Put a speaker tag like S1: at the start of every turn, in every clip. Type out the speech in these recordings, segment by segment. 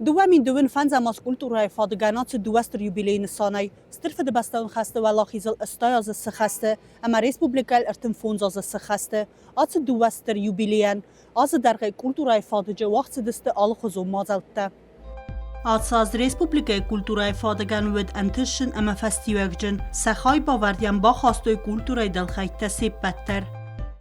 S1: دوامین دوین فنز ماس کلتورای فادگانات دوستر یوبیلین سانای استرف دبستان خسته و لاخیزل استایاز سخسته اما ریسپوبلیکال ارتنفونز از سخسته آت دوستر یوبیلین از درگه کلتورای فادجه وقت دست آل خزو مازلته. آتساز ریسپوبلیکای کلتورای فادگان ود انتشن اما فستیوگجن سخای باوردیم با خواستوی کلتورای دلخای تسیب بدتر.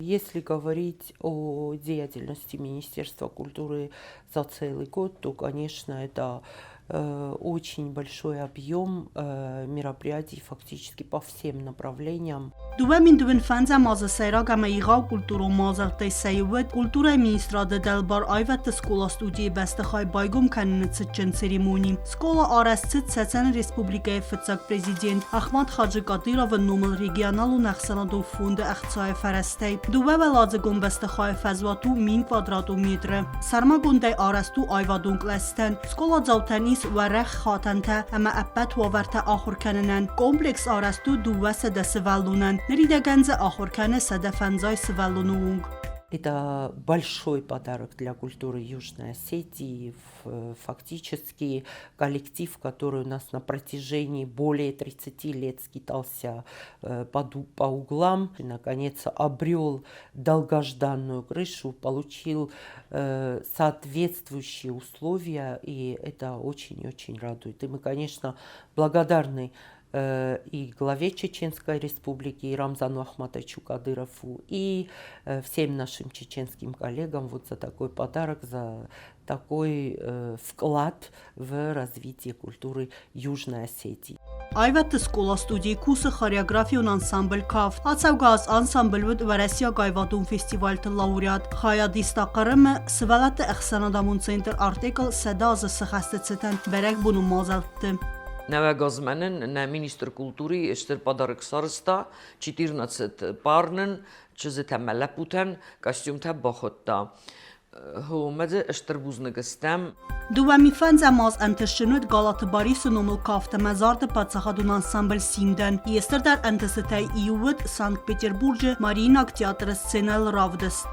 S2: Если говорить о деятельности Министерства культуры за целый год, то, конечно, это очень большой объем мероприятий фактически по всем направлениям.
S1: دوامین دوین فنز ماز سیراگ اما ایغا کلتورو مازلتی سیوید کلتورای مینیستراده دلبار آیوت سکولا استودیی بستخای بایگم کنن تسجن سریمونی. سکولا آرست سسن ریسپوبلیکای فتساک پرزیدنت احمد خاجه قادیرا و نومل ریگیانال و نخسنا دو فوند اختصای فرستی. دوه ولازه گم بستخای فزواتو مین کوادراتو میتره. سرما گنده آرستو آیوادون کلستن. سکولا زوتنیس و رخ خاتنته اما اپت وورته آخر کننن. کمپلکس آرستو دوه سده سوالونن. Нридагензе Ахуркане Садафанзай Савалунуунг.
S2: Это большой подарок для культуры Южной Осетии. Фактически коллектив, который у нас на протяжении более 30 лет скитался по углам, и наконец обрел долгожданную крышу, получил соответствующие условия, и это очень-очень радует. И мы, конечно, благодарны и главе Чеченской Республики, и Рамзану Ахматовичу Кадырову, и всем нашим чеченским коллегам вот за такой подарок, за такой вклад в развитие культуры Южной Осетии.
S1: Այվետ սկոլա ստուդիի կուսը խորեոգրաֆիոն անսամբլ կավ, ացավգազ անսամբլ վդ վարեսիա գայվադուն ֆեստիվալ լաուրիատ, խայադիստա qırımı սվալատը əxsanadamın ցենտր արտեկլ սեդազը սխաստեցտən բերək bunu մազալtdı.
S3: Навагазменен на министр культуры эштер подарок сарыста 14 парнын чызы тәмәлә путен костюм тә бахотта. Хомеде эштер бузныгыстам.
S1: دومی فنز ماز انتشنود گالات باریس نومل کافت مزارد پاتساخادون انسامبل سیمدن. یستر در انتستای ایوود سانکت پетербурге Маринак театр сценал Равдес.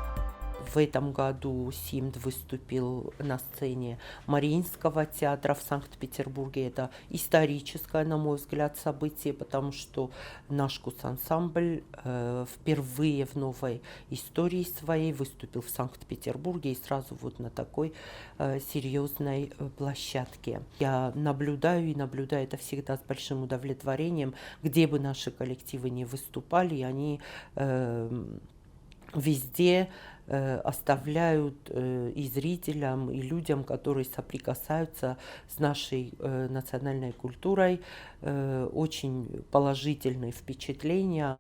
S2: В этом году СИМД выступил на сцене Мариинского театра в Санкт-Петербурге. Это историческое, на мой взгляд, событие, потому что наш курсансамбль впервые в новой истории своей выступил в Санкт-Петербурге и сразу вот на такой серьезной площадке. Я наблюдаю и наблюдаю это всегда с большим удовлетворением, где бы наши коллективы не выступали, они везде оставляют и зрителям, и людям, которые соприкасаются с нашей национальной культурой, очень положительные впечатления.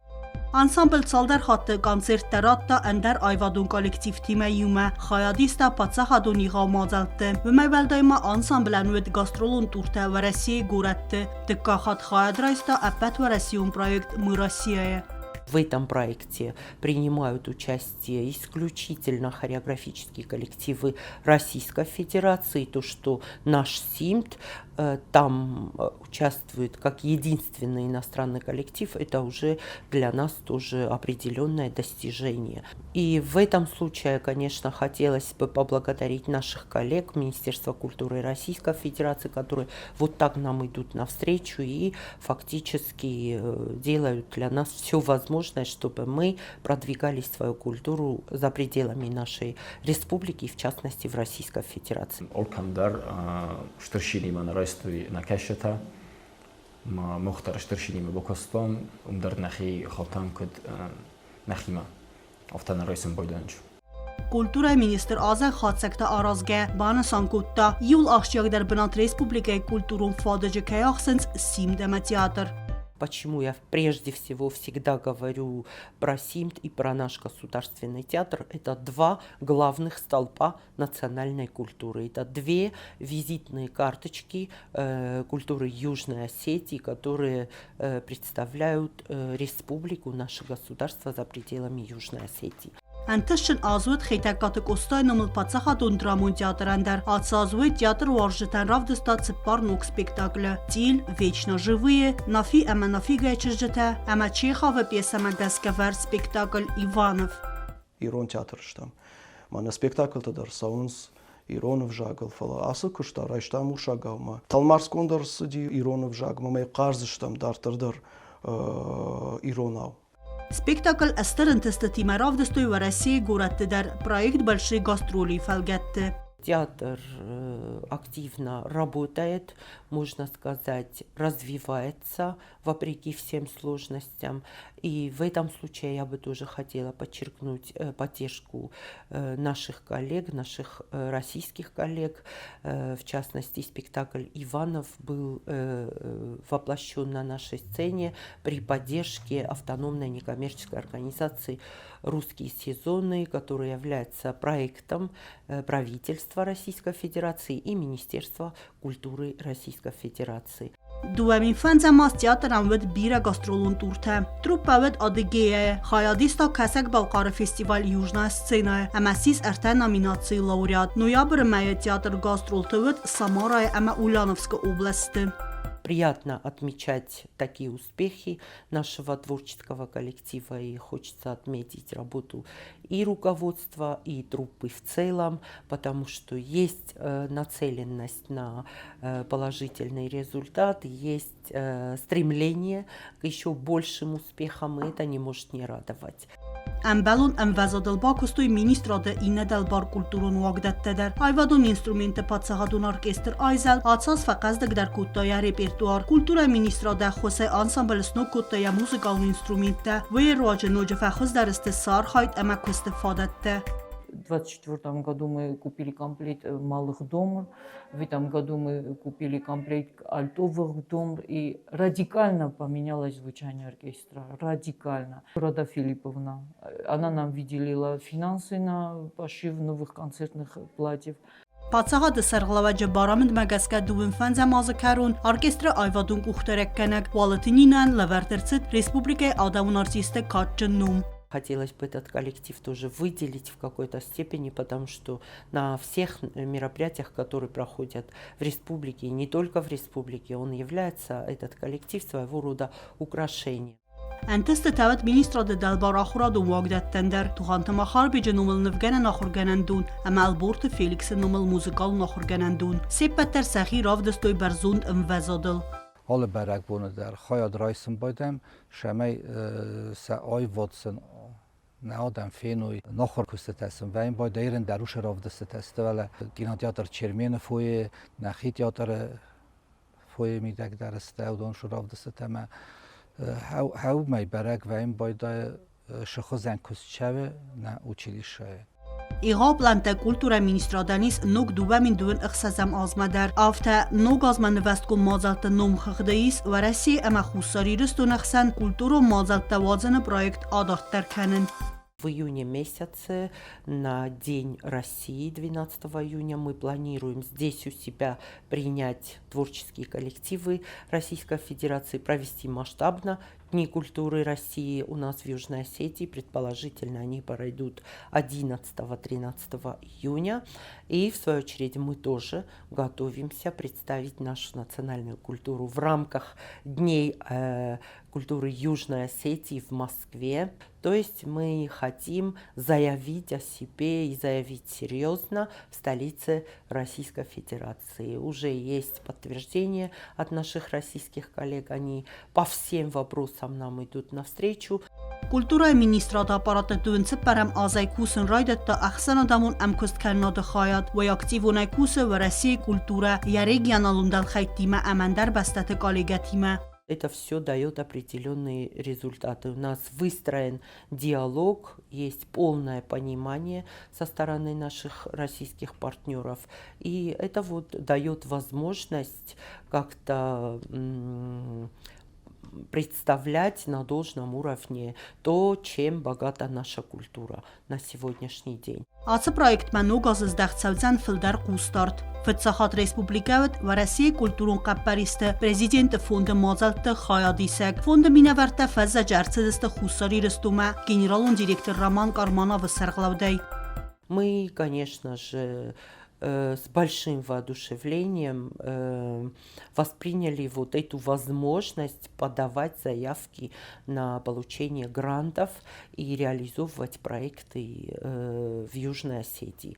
S1: Անսամբլ ցալդար խատը կոնցերտ դրատտա անդար այվադուն կոլեկտիվ թիմը յումա խայադիստա պացախադունի գամազալտը վմայվալդայմա անսամբլան ուդ գաստրոլոն տուրտա վարասիի գուրատը դկախատ խայադրայստա ապատ վարասիուն պրոյեկտ մուրասիայը.
S2: В этом проекте принимают участие исключительно хореографические коллективы Российской Федерации. То, что наш СИМД там участвует как единственный иностранный коллектив, это уже для нас тоже определенное достижение. И в этом случае, конечно, хотелось бы поблагодарить наших коллег Министерства культуры Российской Федерации, которые вот так нам идут навстречу и фактически делают для нас все возможное, чтобы мы продвигали свою культуру за пределами нашей республики, в частности в Российской Федерации.
S4: نکشته ما مختارش ترشیدیم بکستم در نخی خاتم کد نخیمه افتان رئیسم بایدانج.
S1: Կուլտուրայի մինիստրը Ազակ խացակտա արազգե բանը սանկուտտա իուլ աղջյակ դեր բնատ ռեսպուբլիկայի կուլտուրում ֆադեջը կայախսենց սիմդեմը театр.
S2: Почему я прежде всего всегда говорю про СИМД и про наш государственный театр? Это два главных столпа национальной культуры. Это две визитные карточки культуры Южной Осетии, которые представляют республику, наше государство за пределами Южной Осетии.
S1: Անտաշն ազուտ խեյտակատը կոստային նոմլ պացախատուն դրամուն театрանդar, ացազուի театр уаржетан равдստацы парнук спектакля. Тиль вечно живые, нафи эма нафига чжжета, эма Чехова пьесама Гаскавар спектакль Иванов.
S5: Ирон театр штам. Мана спектакль тадар саунс Իրանով ժագալ ֆալա ասը կշտար այշտամ ուշագավմա Talmars կոնդարսդի Իրանով ժագմա մե qarzıştam դարտրդր Իրանավ
S1: Спектакль «Эстерн-тесты» Тимаравдостой в России город Тедар. Проект «Большие гастроли» Фалгетте.
S2: Театр активно работает, можно сказать, развивается вопреки всем сложностям. И в этом случае я бы тоже хотела подчеркнуть поддержку наших коллег, наших российских коллег. В частности, спектакль «Иванов» был воплощен на нашей сцене при поддержке автономной некоммерческой организации «Русские сезоны», которая является проектом правительства Российской Федерации и Министерства культуры Российской Федерации.
S1: دوامین فنزماس تیاتر امود بیره گاسترولون تورته. تروپ بود آدگیه. خیادیستا کسک بالقار فستیوال یوجنا سцена. امسیس ارتن نامیناسی لауреат. Ноябрь мая театр гастрол төвд Самара ама Ульяновской области.
S2: Приятно отмечать такие успехи нашего творческого коллектива, и хочется отметить работу и руководства, и труппы в целом, потому что есть нацеленность на положительный результат, есть стремление к еще большим успехам, и это не может не радовать.
S1: Ամբալուն ամվազադել բակոստոյ մինիստրադը ինը դալբար կուլտուրուն ուագդատտեդեր, այվադուն ինստրումենտը պացաղադուն արկեստր այզալ, ացած վակազ դգդար կուտտոյա ռեպերտուար, կուլտուրա մինիստրադը խոսե անսամբլ սնոկ կուտտոյա մուզիկալուն ինստրումենտը, վայ ռոաջը նոջը վախոզ դարստը սար խայտ ամակուստը фадатты.
S6: В 2024 году мы купили комплект малых домр, в этом году мы купили комплект альтовых домр, и радикально поменялось звучание оркестра, радикально. Рада Филипповна, она нам выделила финансы на пошив новых концертных платьев.
S1: Բացահատը սերղլավաջը բարամնդ մագասկա դուվն ֆանզա մազակարուն, արկեստրը այվադուն կուխտերեք կենակ, վալըտինինան լավերտերցիտ Республикой Ադամուն արտիստը կատ ճննում.
S2: Хотелось бы этот коллектив тоже выделить в какой-то степени, потому что на всех мероприятиях, которые проходят в республике, и не только в республике, он является, этот коллектив, своего рода украшением.
S1: Անտեստը թավət մինիստրադը դալբար ախուրադում վագդատտենդեր, թուղանտը մախար բիջնումլ նվգենը նախորգենանդուն, ամալ բորտը Ֆելիքսը նումլ մուզիկալ նախորգենանդուն, սեպպետեր սախի ռավդստոյ բերզունդ ըմվեզադլ.
S7: Alle berek wonen der Chayad Reisen bei dem, Schemei se ai Watson ne Adam Fenoi nachher kustet essen wein bei deren der Ruscher auf das Teste vele Gina Theater Чермена foje nach Theater foje mit der Stadon schon auf das Thema how mei berek wein bei der Schozan Kustchave na училище.
S1: Իղապ լանտե կուլտուրա մինիստրադանիս նոգ դուվամին դուվն ըխսազամ ազմադար, ավտա նոգ ազմանվաստկում մազալտը նոմ խղդեիս, վարասի əmə խուսարի рыстուն ըխсан կուլտուրу մազալտը վազանը պրոյեկտ ադարտար կənін.
S2: В июне месяце, на День России, 12 июня, мы планируем здесь у себя принять творческие коллективы Российской Федерации, провести масштабно Дни культуры России у нас в Южной Осетии. Предположительно, они пройдут 11-13 июня. И, в свою очередь, мы тоже готовимся представить нашу национальную культуру в рамках Дней культуры Южной Осетии в Москве. То есть мы хотим заявить о себе и заявить серьезно в столице Российской Федерации. Уже есть подтверждение от наших российских коллег. Они по всем вопросам нам идут навстречу.
S1: Կուլտուրայի մինիստրադը ապարատը դունցը պարամ ազայքուսն ռայդետը ախսան ադամուն ամքուստ կալնոդը խայատ, վայ ակտիվ ունայքուսը վարասի կուլտուրա, յարեգյանալունդալ խայտիմը ամանդար բաստատը կալեգատիմը.
S2: Это все дает определенные результаты. У нас выстроен диалог, есть полное понимание со стороны наших российских партнеров. И это вот дает возможность как-то представлять на должном уровне то, чем богата наша культура на сегодняшний день.
S1: Ացը պրոյեկտմա նոգազը զդաղցավցան ֆլդար կուստարտ. Վծախատ ռեսպուբլիկավդ վարասիի կուլտուրուն կապպարիստը պրեզիդենտը ֆոնդը մազալտը խայադիսակ. Ֆոնդը մինավարտը ֆազա ջարցեդստը խուսարի ռստումա. Գեներալուն դիրեկտոր Ռաման Կարմանավը սերղլավդայ.
S2: Мы, конечно же, с большим воодушевлением восприняли вот эту возможность подавать заявки на получение грантов и реализовывать проекты в Южной Осетии.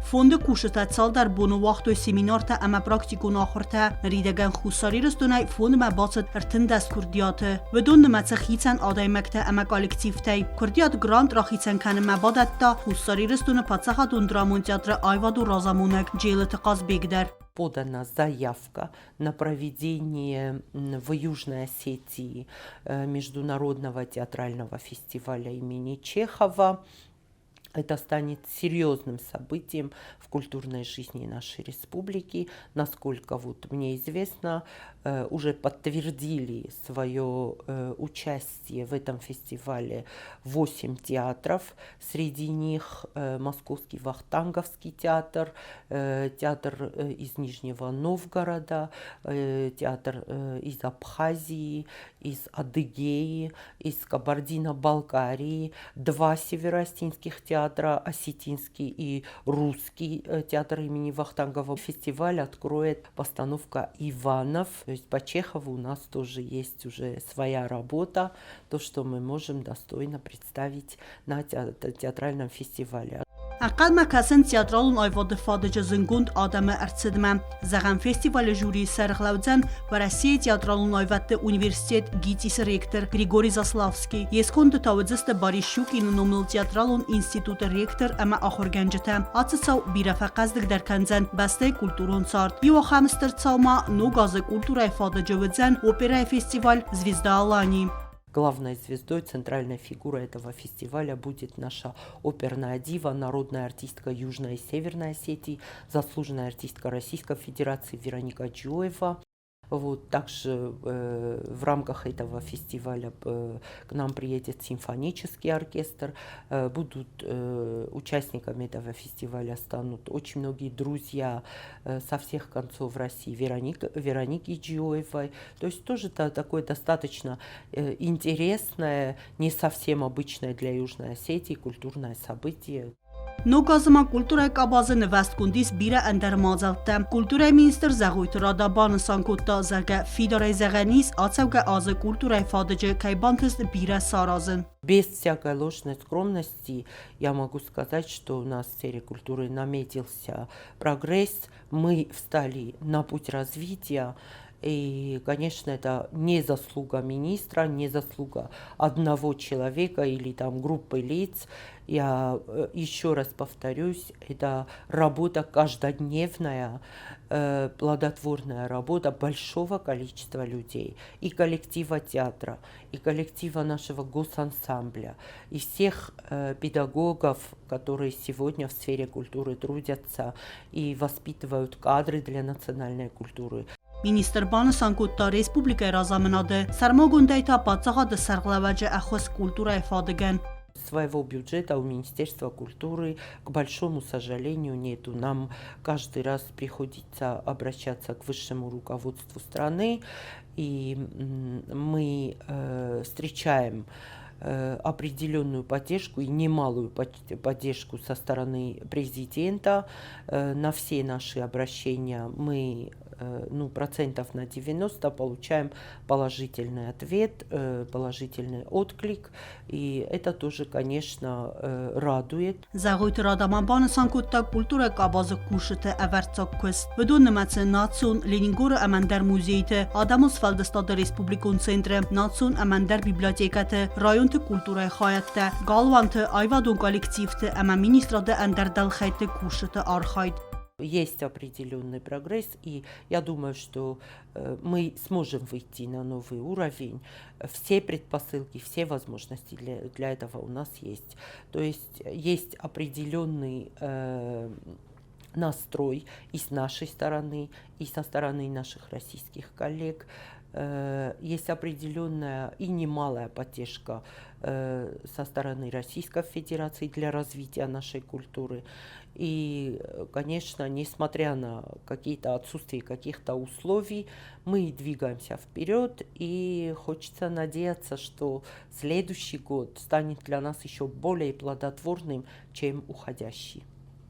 S1: Ֆոնդը կուշտացալ դար բոնու վախտոյ սեմինարթը ամա պրակտիկուն ախորթը նրիդագան խուսարիրս դոնայ ֆոնդը մա բացդ հրթնդաս քուրդիաթը վդոն նմացը խիցան ադայմակտը ամա կոլեկտիվտայ քուրդիաթ գրանտ ռախիցան քանը մա բադատտա խուսարիրս դոնը փացախատուն դրամոն театра այվադու ռազամունակ ջելը տყած բեգդար
S2: Подана заявка на проведение в Южной Осетии международного театрального фестиваля имени Чехова. Это станет серьезным событием в культурной жизни нашей республики. Насколько вот мне известно, уже подтвердили свое участие в этом фестивале 8 театров. Среди них Московский Вахтанговский театр, театр из Нижнего Новгорода, театр из Абхазии, из Адыгеи, из Кабардино-Балкарии, 2 североосетинских театра, осетинский и русский театр имени Вахтангова. Фестиваль откроет постановка «Иванов». То есть по Чехову у нас тоже есть уже своя работа, то, что мы можем достойно представить на театральном фестивале.
S1: Aqal məkəsin teatralun ayvadı fadıcı zıngund adamı ərçidmə. Zəğən festivalı juri sərğləvcən və Rəsiyə teatralun ayvadı universitet gitisi rektor Grigori Zaslavski. Yeskond tavıcıstı Barişşuk inunumlu teatralun institutu rektor əmə axır gəncətə. Açıçav bir əfə qəzdik dərkəncən bəstəy kulturun sart. Biwa xəmistər çalma no qazı kulturaya fadıcı vədzən operaya festival Звезда Алании.
S2: Главной звездой, центральной фигурой этого фестиваля будет наша оперная дива, народная артистка Южной и Северной Осетии, заслуженная артистка Российской Федерации Вероника Джоева. Вот, также в рамках этого фестиваля к нам приедет симфонический оркестр. Будут участниками этого фестиваля станут очень многие друзья со всех концов России Вероники Джиоевой. То есть тоже такое достаточно интересное, не совсем обычное для Южной Осетии культурное событие.
S1: Նոկազմա կուլտուրայի կաբազը նվեստ կունդիս բիրը ընդեր մազալտը։ Կուլտուրայի մինիստր զաղույթ ռադաբանը սանկոտտա զարգա ֆիդորай զաղանիս ացավգա ազը կուլտուրայի ֆադջը կայբանտս բիրը սարազն։
S2: Без всякой ложной скромности я могу сказать, что у нас в сфере культуры наметился прогресс, мы встали на путь развития. И, конечно, это не заслуга министра, не заслуга одного человека или там группы лиц. Я еще раз повторюсь, это работа каждодневная, плодотворная работа большого количества людей. И коллектива театра, и коллектива нашего госансамбля, и всех педагогов, которые сегодня в сфере культуры трудятся и воспитывают кадры для национальной культуры.
S1: Министр բանը սանկոտտա ռեսպուբլիկայի ռազամնադը սարմոգոնդայթա պատսաղադը սարղլավաջը ախոս կուլտուրայի ֆադգեն.
S2: Своего бюджета у Министерства культуры, к большому сожалению, нету. Нам каждый раз приходится обращаться к высшему руководству страны, и мы встречаем определенную поддержку и немалую поддержку со стороны президента. На все наши обращения мы процентов на 90 получаем положительный ответ, положительный отклик, и это тоже, конечно, радует.
S1: Զաղույթ ռադաման բանը սանկոտտա կուլտուրա կաբազը կուշտը ավերցակքս։ Վդոն նմացը նացուն Լենինգորը ամանդար մուզեյթը, Ադամոս Ֆալդստադը ռեսպուբլիկոն ցենտրը, նացուն ամանդար բիբլիոթեկատը, ռայոնտը կուլտուրայի խայատը, գալվանտը այվադոն կոլեկտիվտը, ամա մինիստրադը անդարդալ խայտը կուշտը արխայտ։
S2: Есть определенный прогресс, и я думаю, что мы сможем выйти на новый уровень. Все предпосылки, все возможности для этого у нас есть. То есть определенный настрой и с нашей стороны, и со стороны наших российских коллег. Есть определенная и немалая поддержка со стороны Российской Федерации для развития нашей культуры. И, конечно, несмотря на какие-то отсутствие каких-то условий, мы двигаемся вперед, и хочется надеяться, что следующий год станет для нас еще более плодотворным, чем уходящий.